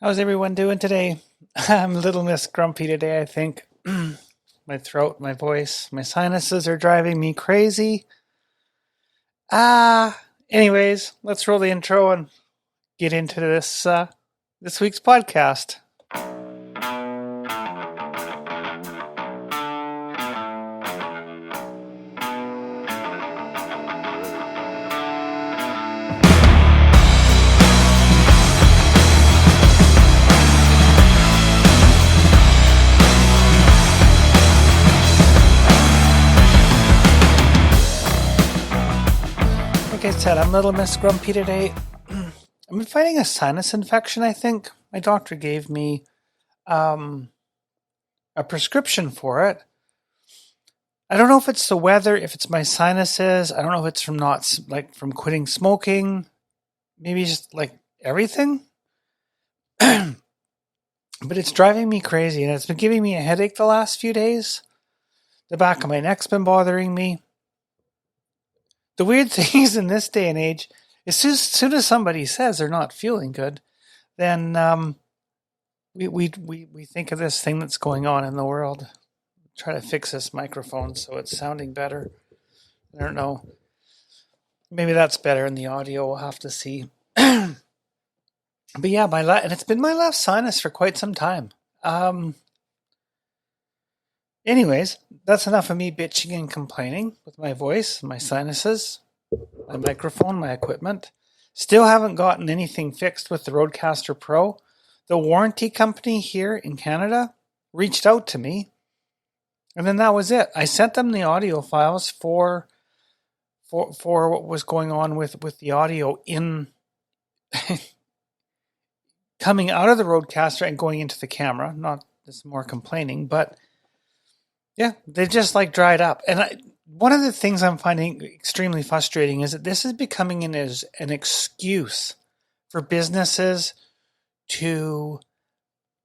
How's everyone doing today? I'm a little Miss Grumpy today, I think. My throat, my voice, my sinuses are driving me crazy. Anyways, let's roll the intro and get into this week's podcast. Like I said, I'm Little Miss Grumpy today. I've been fighting a sinus infection, I think. My doctor gave me a prescription for it. I don't know if it's the weather, if it's my sinuses. I don't know if it's from quitting smoking. Maybe just like everything. But it's driving me crazy, and it's been giving me a headache the last few days. The back of my neck's been bothering me. The weird thing is, in this day and age, as soon as somebody says they're not feeling good, then we think of this thing that's going on in the world. Try to fix this microphone so it's sounding better. I don't know. Maybe that's better in the audio. We'll have to see. But yeah, and it's been my left sinus for quite some time. Anyways, that's enough of me bitching and complaining with my voice, my sinuses, my microphone, my equipment. Still haven't gotten anything fixed with the RODEcster Pro. The warranty company here in Canada reached out to me, and then that was it. I sent them the audio files for what was going on with the audio in coming out of the RODEcster and going into the camera. Not this more complaining, but yeah, they just like dried up. And one of the things I'm finding extremely frustrating is that this is becoming an excuse for businesses to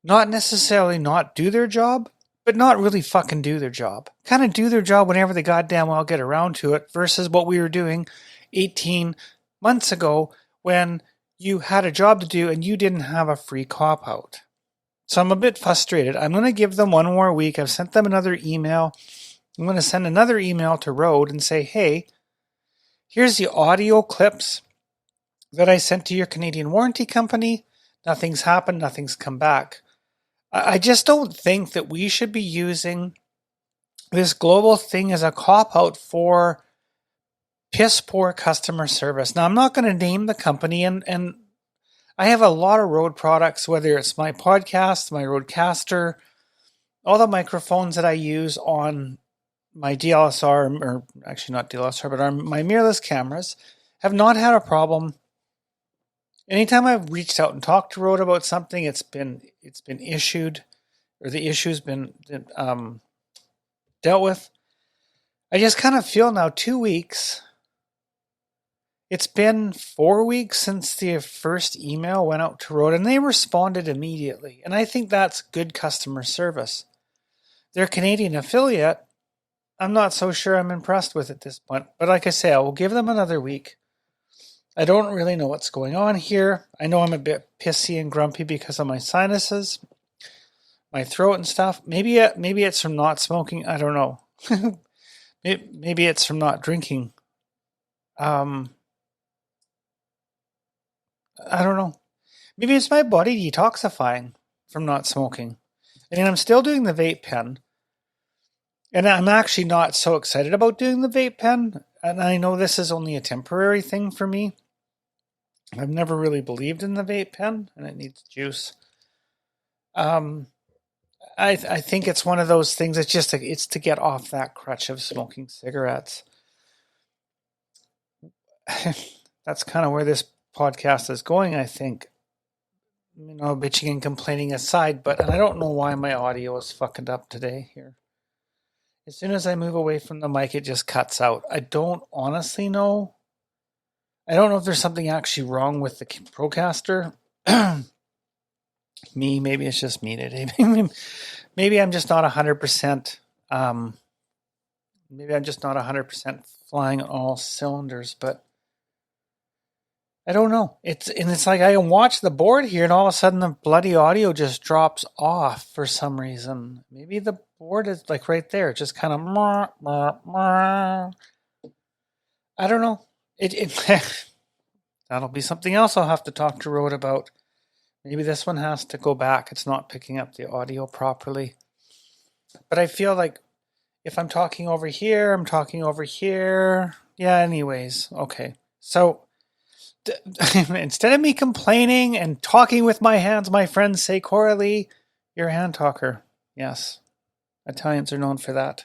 not necessarily not do their job, but not really fucking do their job. Kind of do their job whenever they goddamn well get around to it, versus what we were doing 18 months ago when you had a job to do and you didn't have a free cop-out. So I'm a bit frustrated. I'm going to give them one more week. I've sent them another email. I'm going to send another email to Rode and say, hey, here's the audio clips that I sent to your Canadian warranty company. Nothing's happened. Nothing's come back. I just don't think that we should be using this global thing as a cop-out for piss-poor customer service. Now, I'm not going to name the company, and I have a lot of Rode products, whether it's my podcast, my RODEcster, all the microphones that I use on my DLSR, or actually not DLSR, but on my mirrorless cameras, have not had a problem. Anytime I've reached out and talked to Rode about something, it's been issued, or the issue's been dealt with. I just kind of feel now 2 weeks. It's been 4 weeks since the first email went out to Rode, and they responded immediately. And I think that's good customer service. Their Canadian affiliate, I'm not so sure I'm impressed with at this point. But like I say, I will give them another week. I don't really know what's going on here. I know I'm a bit pissy and grumpy because of my sinuses, my throat and stuff. Maybe it's from not smoking. I don't know. Maybe it's from not drinking. I don't know. Maybe it's my body detoxifying from not smoking. I mean, I'm still doing the vape pen. And I'm actually not so excited about doing the vape pen. And I know this is only a temporary thing for me. I've never really believed in the vape pen, and it needs juice. I think it's one of those things. It's to get off that crutch of smoking cigarettes. That's kind of where this podcast is going, I think. Bitching and complaining aside, but I don't know why my audio is fucking up today here. As soon as I move away from the mic, it just cuts out. I don't honestly know. I don't know if there's something actually wrong with the Procaster. Maybe it's just me today. Maybe I'm just not 100%. Maybe I'm just not 100% flying on all cylinders, but I don't know. It's like I can watch the board here, and all of a sudden the bloody audio just drops off for some reason. Maybe the board is like right there, just kind of. I don't know. It that'll be something else I'll have to talk to Rode about. Maybe this one has to go back. It's not picking up the audio properly. But I feel like if I'm talking over here, I'm talking over here. Yeah, anyways. Okay. So instead of me complaining and talking with my hands, my friends say, Coralie, you're a hand talker. Yes. Italians are known for that.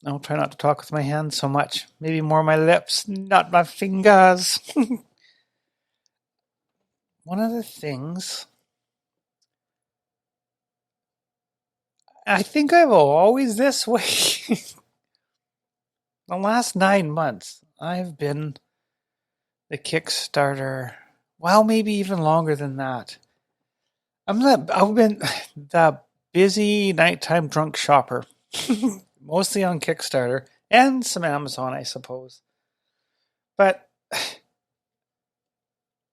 I'll try not to talk with my hands so much. Maybe more my lips, not my fingers. One of the things, I think I'm always this way. The last 9 months, I've been the Kickstarter. Well, maybe even longer than that. I've been the busy nighttime drunk shopper. Mostly on Kickstarter and some Amazon, I suppose. But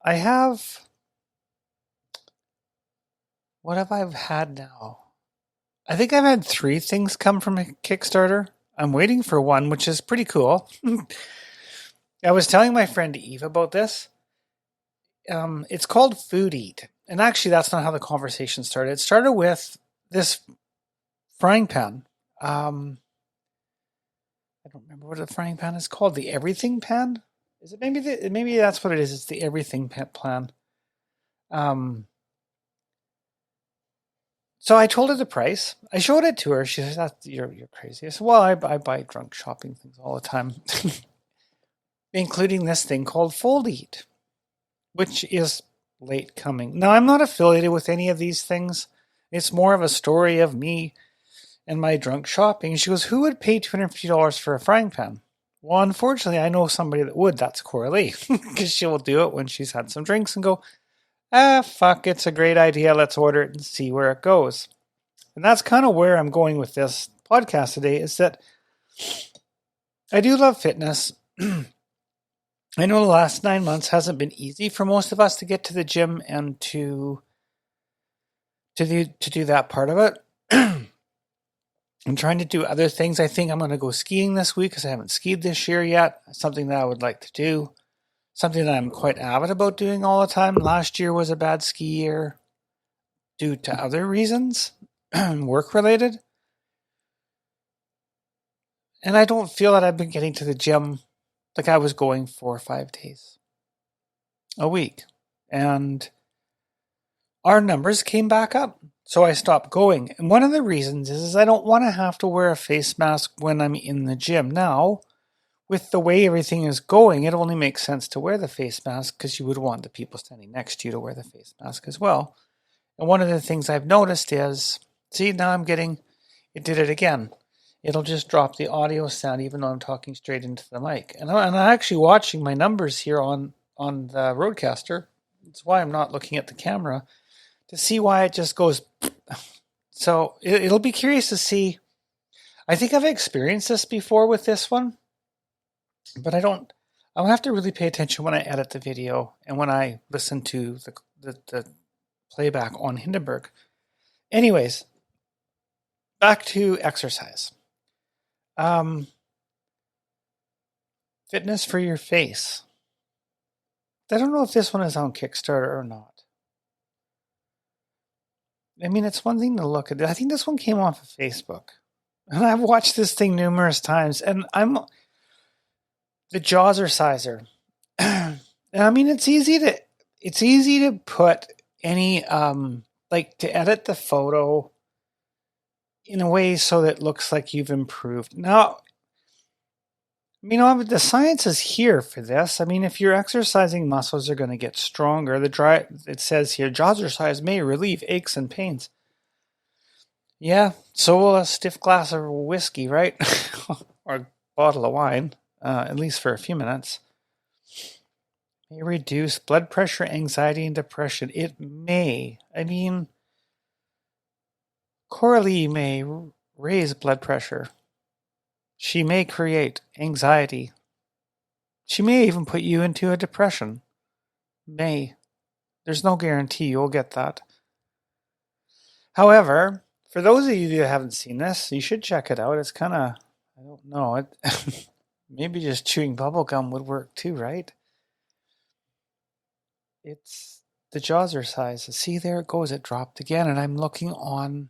I have... What have I had now? I think I've had 3 things come from a Kickstarter. I'm waiting for one, which is pretty cool. I was telling my friend Eve about this. It's called Food Eat. And actually, that's not how the conversation started. It started with this frying pan. I don't remember what the frying pan is called. The Everything Pan? Is it maybe that's what it is. It's the Everything Pan. So I told her the price. I showed it to her. She said, "You're crazy." I said, "Well, I buy drunk shopping things all the time, including this thing called Fold Eat, which is late coming." Now, I'm not affiliated with any of these things. It's more of a story of me and my drunk shopping. She goes, "Who would pay $250 for a frying pan?" Well, unfortunately, I know somebody that would. That's Coralie, because she will do it when she's had some drinks and go, fuck, it's a great idea. Let's order it and see where it goes. And that's kind of where I'm going with this podcast today, is that I do love fitness. I know the last 9 months hasn't been easy for most of us to get to the gym and to do that part of it. I'm trying to do other things. I think I'm going to go skiing this week because I haven't skied this year yet. Something that I would like to do. Something that I'm quite avid about doing all the time. Last year was a bad ski year due to other reasons, work-related. And I don't feel that I've been getting to the gym like I was going 4 or 5 days a week. And our numbers came back up. So I stopped going. And one of the reasons is I don't want to have to wear a face mask when I'm in the gym. Now, with the way everything is going, it only makes sense to wear the face mask because you would want the people standing next to you to wear the face mask as well. And one of the things I've noticed is, see, now it did it again. It'll just drop the audio sound even though I'm talking straight into the mic. And I'm actually watching my numbers here on the RODEcster. That's why I'm not looking at the camera to see why it just goes. So it'll be curious to see. I think I've experienced this before with this one. But I'll have to really pay attention when I edit the video and when I listen to the playback on Hindenburg. Anyways, back to exercise. Fitness for your face. I don't know if this one is on Kickstarter or not. I mean, it's one thing to look at. I think this one came off of Facebook. And I've watched this thing numerous times, and the Jazzerciser. I mean, it's easy to put any to edit the photo in a way so that it looks like you've improved. Now, the science is here for this. I mean, if you're exercising, muscles are going to get stronger. It says here, Jazzercise may relieve aches and pains. Yeah, so will a stiff glass of whiskey, right? Or a bottle of wine. At least for a few minutes. May reduce blood pressure, anxiety, and depression. It may. I mean, Coralie may raise blood pressure. She may create anxiety. She may even put you into a depression. May. There's no guarantee you'll get that. However, for those of you who haven't seen this, you should check it out. It's kind of, I don't know, maybe just chewing bubblegum would work too, right? It's the Jawser size. See, there it goes. It dropped again, and I'm looking on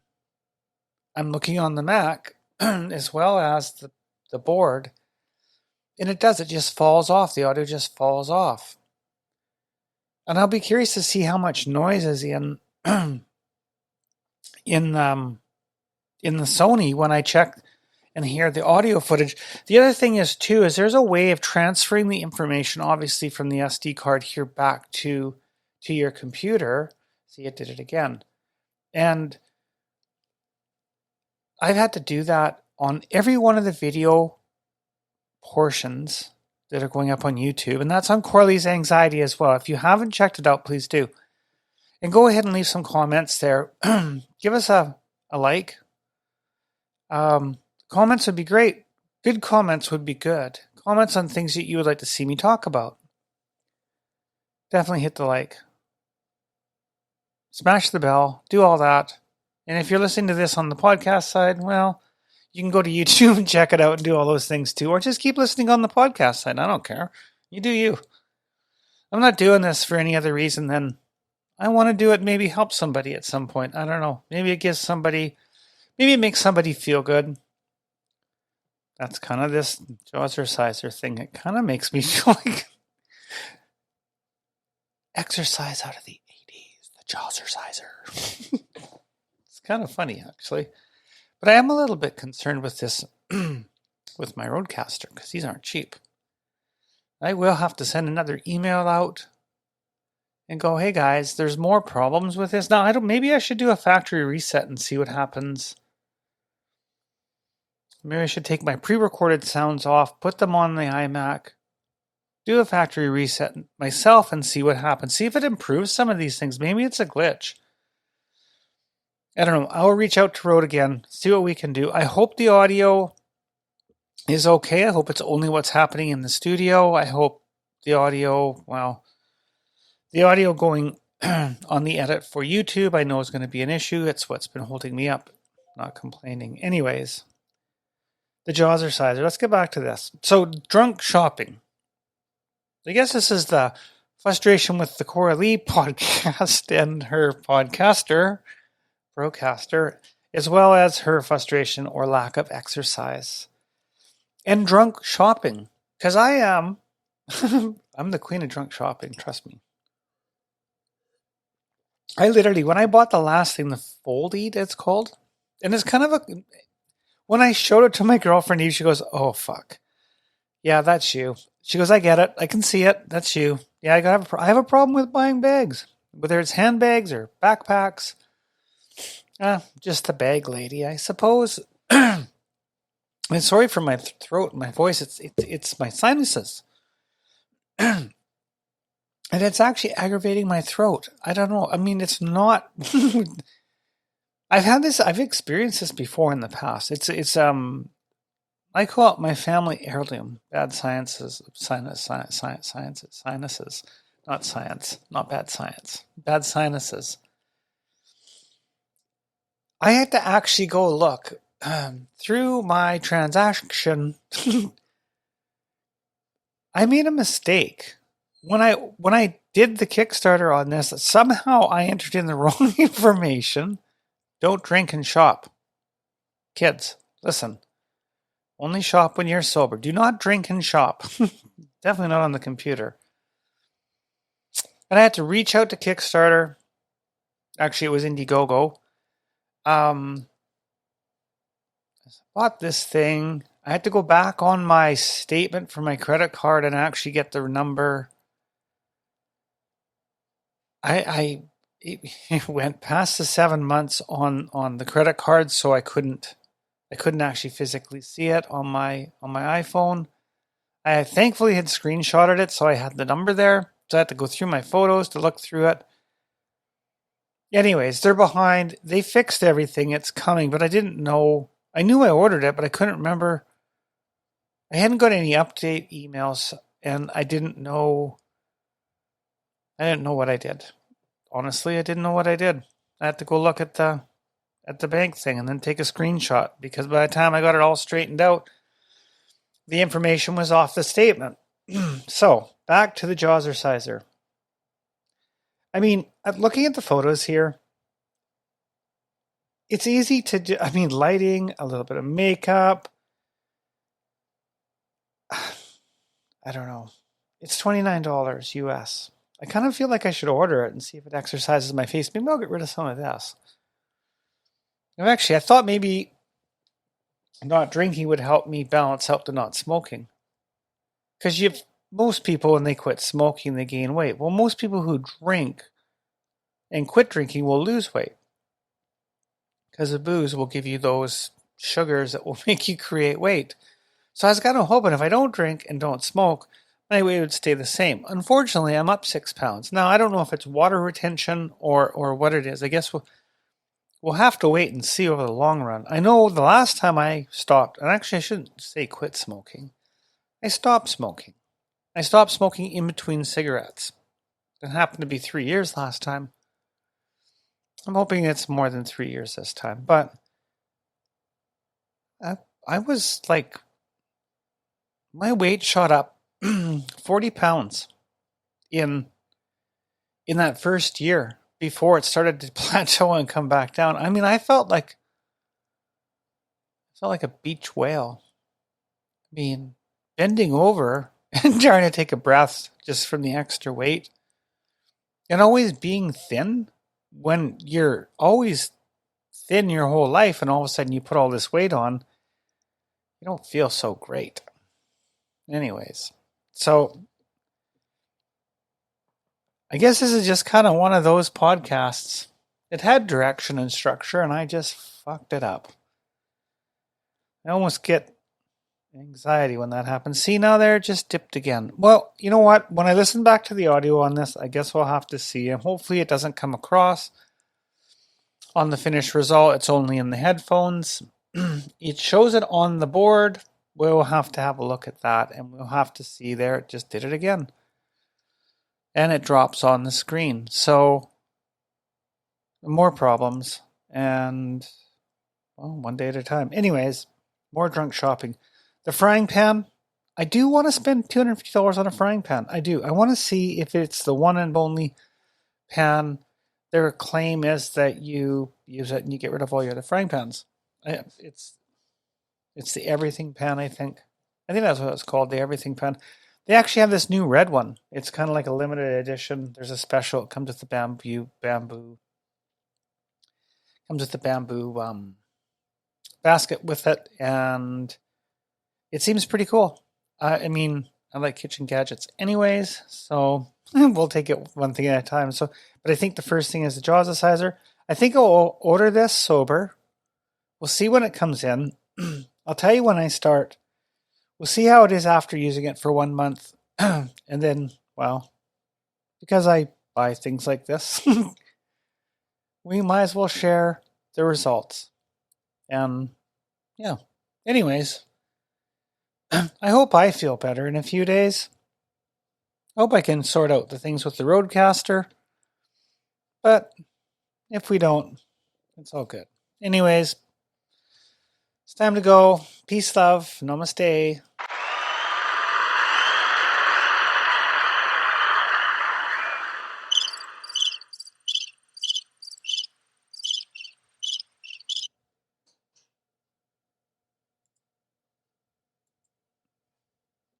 the Mac as well as the board, and it does. It just falls off. The audio just falls off. And I'll be curious to see how much noise is in in the Sony when I check and hear the audio footage. The other thing is too is there's a way of transferring the information, obviously from the SD card here back to your computer. See, it did it again, and I've had to do that on every one of the video portions that are going up on YouTube, and that's on Corley's Anxiety as well. If you haven't checked it out, please do. And go ahead and leave some comments there. Give us a like. Comments would be great. Good comments would be good. Comments on things that you would like to see me talk about. Definitely hit the like. Smash the bell. Do all that. And if you're listening to this on the podcast side, well, you can go to YouTube and check it out and do all those things too. Or just keep listening on the podcast side. I don't care. You do you. I'm not doing this for any other reason than I want to do it, maybe help somebody at some point. I don't know. Maybe it makes somebody feel good. That's kind of this Jawser thing. It kind of makes me feel like exercise out of the 80s, the Jawser. It's kind of funny, actually. But I am a little bit concerned with this, with my RODEcster, because these aren't cheap. I will have to send another email out and go, hey guys, there's more problems with this. Now, maybe I should do a factory reset and see what happens. Maybe I should take my pre-recorded sounds off, put them on the iMac, do a factory reset myself and see what happens. See if it improves some of these things. Maybe it's a glitch. I don't know. I'll reach out to Rode again, see what we can do. I hope the audio is okay. I hope it's only what's happening in the studio. I hope the audio going on the edit for YouTube, I know is going to be an issue. It's what's been holding me up. Not complaining. Anyways, the Jawser. Let's get back to this. So, drunk shopping. I guess this is the frustration with the Cora Lee podcast and her podcaster, RODEcster, as well as her frustration or lack of exercise. And drunk shopping. Because I am, I'm the queen of drunk shopping, trust me. I literally, when I bought the last thing, the Fold-Eat it's called, and it's kind of when I showed it to my girlfriend Eve, she goes, oh fuck. Yeah, that's you. She goes, I get it. I can see it. That's you. Yeah, I have a problem with buying bags, whether it's handbags or backpacks. Just the bag lady, I suppose. I'm sorry for my throat, my voice. It's my sinuses, and it's actually aggravating my throat. I don't know. I mean, it's not. I've experienced this before in the past. It's I call it my family heirloom. Bad sinuses, not science, not bad science. Bad sinuses. I had to actually go look through my transaction. I made a mistake when I did the Kickstarter on this. Somehow I entered in the wrong information. Don't drink and shop, kids. Listen, only shop when you're sober. Do not drink and shop. Definitely not on the computer. And I had to reach out to Kickstarter. Actually, it was Indiegogo. I bought this thing. I had to go back on my statement for my credit card and actually get the number. It went past the 7 months on the credit card, so I couldn't actually physically see it on my iPhone. I thankfully had screenshotted it, so I had the number there. So I had to go through my photos to look through it. Anyways, they're behind. They fixed everything. It's coming, but I didn't know. I knew I ordered it, but I couldn't remember. I hadn't got any update emails and I didn't know what I did. Honestly, I didn't know what I did. I had to go look at the bank thing and then take a screenshot, because by the time I got it all straightened out, the information was off the statement. So, back to the Jazzerciser. I mean, looking at the photos here, it's easy to do. I mean, lighting, a little bit of makeup. I don't know. It's $29 US. I kind of feel like I should order it and see if it exercises my face. Maybe I'll get rid of some of this. Actually, I thought maybe not drinking would help me balance out the not smoking. Because most people, when they quit smoking, they gain weight. Well, most people who drink and quit drinking will lose weight. Because the booze will give you those sugars that will make you create weight. So I was kind of hoping if I don't drink and don't smoke, my weight would stay the same. Unfortunately, I'm up 6 pounds. Now, I don't know if it's water retention or what it is. I guess we'll have to wait and see over the long run. I know the last time I stopped, and actually I shouldn't say quit smoking. I stopped smoking. I stopped smoking in between cigarettes. It happened to be 3 years last time. I'm hoping it's more than 3 years this time. But I was like, my weight shot up 40 pounds in that first year before it started to plateau and come back down. I mean, I felt like a beach whale. I mean, bending over and trying to take a breath just from the extra weight, and always being thin when you're always thin your whole life, and all of a sudden you put all this weight on, you don't feel so great. Anyways, so I guess this is just kind of one of those podcasts. It had direction and structure, and I just fucked it up. I almost get anxiety when that happens. See, now there, just dipped again. Well, you know what? When I listen back to the audio on this, I guess we'll have to see. And hopefully it doesn't come across on the finished result. It's only in the headphones. It shows it on the board. We'll have to have a look at that, and we'll have to see there. It just did it again. And it drops on the screen. So, more problems. And, well, one day at a time. Anyways, more drunk shopping. The frying pan. I do want to spend $250 on a frying pan. I do. I want to see if it's the one and only pan. Their claim is that you use it and you get rid of all your other frying pans. It's the everything pan, I think. I think that's what it's called, the everything pan. They actually have this new red one. It's kind of like a limited edition. There's a special. It comes with the bamboo. Comes with the bamboo basket with it, and it seems pretty cool. I mean, I like kitchen gadgets anyways, so we'll take it one thing at a time. So, but I think the first thing is the Jazzerciser. I think I'll order this sober. We'll see when it comes in. I'll tell you when I start. We'll see how it is after using it for 1 month. And then, well, because I buy things like this, we might as well share the results. And, yeah. Anyways, I hope I feel better in a few days. I hope I can sort out the things with the RODEcster. But if we don't, it's all good. Anyways, it's time to go. Peace, love. Namaste.